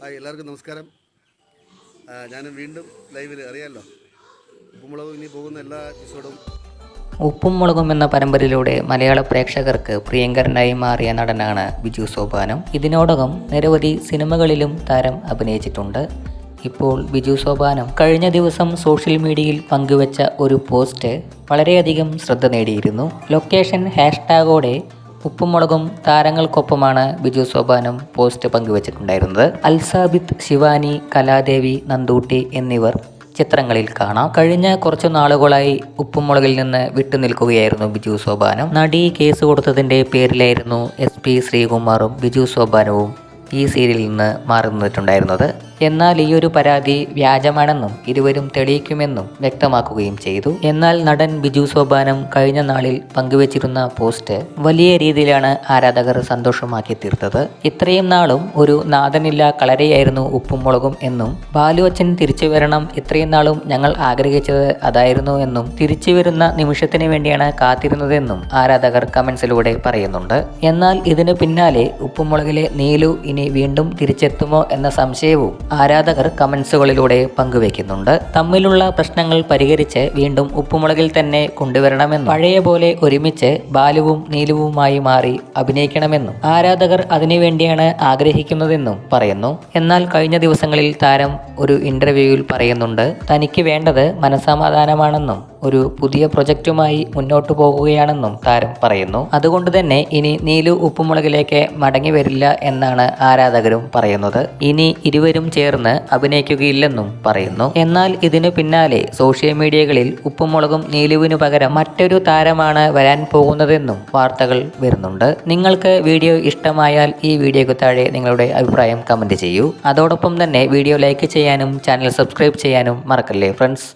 Hi എല്ലാവർക്കും നമസ്കാരം. ഞാൻ വീണ്ടും ലൈവിൽ അറിയാമല്ലോ. ഉപ്പുമുളക് ഇനി പോകുന്ന എല്ലാ എപ്പിസോഡും ഉപ്പും മുളകും എന്ന പരമ്പരയിലൂടെ മലയാള പ്രേക്ഷകർക്ക് പ്രിയങ്കരനായി മാറിയ നടനാണ് ബിജു സോപാനം. ഇതിനോടകം നിരവധി സിനിമകളിലും താരം അഭിനയിച്ചിട്ടുണ്ട്. ഇപ്പോൾ ബിജു സോപാനം കഴിഞ്ഞ ദിവസം സോഷ്യൽ മീഡിയയിൽ പങ്കുവച്ച ഒരു പോസ്റ്റ് വളരെയധികം ശ്രദ്ധ നേടിയിരുന്നു. ലൊക്കേഷൻ ഹാഷ്ടാഗോടെ ഉപ്പും മുളകും താരങ്ങൾക്കൊപ്പമാണ് ബിജു സോപാനം പോസ്റ്റ് പങ്കുവച്ചിട്ടുണ്ടായിരുന്നത്. അൽസാബിത്ത്, ശിവാനി, കലാദേവി, നന്ദൂട്ടി എന്നിവർ ചിത്രങ്ങളിൽ കാണാം. കഴിഞ്ഞ കുറച്ചു നാളുകളായി ഉപ്പും മുളകിൽ നിന്ന് വിട്ടുനിൽക്കുകയായിരുന്നു ബിജു സോപാനം. നടി കേസ് കൊടുത്തതിൻ്റെ പേരിലായിരുന്നു SP ശ്രീകുമാറും ബിജു സോപാനവും ഈ സീരിയലിൽ നിന്ന് മാറി നിന്നിട്ടുണ്ടായിരുന്നത്. എന്നാൽ ഈ ഒരു പരാതി വ്യാജമാണെന്നും ഇരുവരും തെളിയിക്കുമെന്നും വ്യക്തമാക്കുകയും ചെയ്തു. എന്നാൽ നടൻ ബിജു സോപാനം കഴിഞ്ഞ നാളിൽ പങ്കുവച്ചിരുന്ന പോസ്റ്റ് വലിയ രീതിയിലാണ് ആരാധകർ സന്തോഷമാക്കി തീർത്തത്. ഇത്രയും നാളും ഒരു നാഥനില്ല കളരിയായിരുന്നു ഉപ്പും മുളകും എന്നും ബാലു അച്ഛൻ തിരിച്ചു വരണം, ഇത്രയും നാളും ഞങ്ങൾ ആഗ്രഹിച്ചത് അതായിരുന്നു എന്നും തിരിച്ചു വരുന്ന നിമിഷത്തിന് വേണ്ടിയാണ് കാത്തിരുന്നതെന്നും ആരാധകർ കമന്റ്സിലൂടെ പറയുന്നുണ്ട്. എന്നാൽ ഇതിനു പിന്നാലെ ഉപ്പും മുളകിലെ നീലു ഇനി വീണ്ടും തിരിച്ചെത്തുമോ എന്ന സംശയവും ആരാധകർ കമന്റ്സുകളിലൂടെ പങ്കുവെക്കുന്നുണ്ട്. തമ്മിലുള്ള പ്രശ്നങ്ങൾ പരിഹരിച്ച് വീണ്ടും ഉപ്പുമുളകിൽ തന്നെ കൊണ്ടുവരണമെന്നും പഴയ പോലെ ഒരുമിച്ച് ബാലുവും നീലുവുമായി മാറി അഭിനയിക്കണമെന്നും ആരാധകർ അതിനുവേണ്ടിയാണ് ആഗ്രഹിക്കുന്നതെന്നും പറയുന്നു. എന്നാൽ കഴിഞ്ഞ ദിവസങ്ങളിൽ താരം ഒരു ഇന്റർവ്യൂവിൽ പറയുന്നുണ്ട്, തനിക്ക് വേണ്ടത് മനസ്സമാധാനമാണെന്നും ഒരു പുതിയ പ്രൊജക്റ്റുമായി മുന്നോട്ടു പോകുകയാണെന്നും താരം പറയുന്നു. അതുകൊണ്ട് തന്നെ ഇനി നീലു ഉപ്പുമുളകിലേക്ക് മടങ്ങി വരില്ല എന്നാണ് ആരാധകരും പറയുന്നത്. ഇനി ഇരുവരും ചേർന്ന് അഭിനയിക്കുകയില്ലെന്നും പറയുന്നു. എന്നാൽ ഇതിനു പിന്നാലെ സോഷ്യൽ മീഡിയകളിൽ ഉപ്പും മുളകും നീലുവിനു പകരം മറ്റൊരു താരമാണ് വരാൻ പോകുന്നതെന്നും വാർത്തകൾ വരുന്നുണ്ട്. നിങ്ങൾക്ക് വീഡിയോ ഇഷ്ടമായാൽ ഈ വീഡിയോയ്ക്ക് താഴെ നിങ്ങളുടെ അഭിപ്രായം കമന്റ് ചെയ്യൂ. അതോടൊപ്പം തന്നെ വീഡിയോ ലൈക്ക് ചെയ്യാനും ചാനൽ സബ്സ്ക്രൈബ് ചെയ്യാനും മറക്കല്ലേ ഫ്രണ്ട്സ്.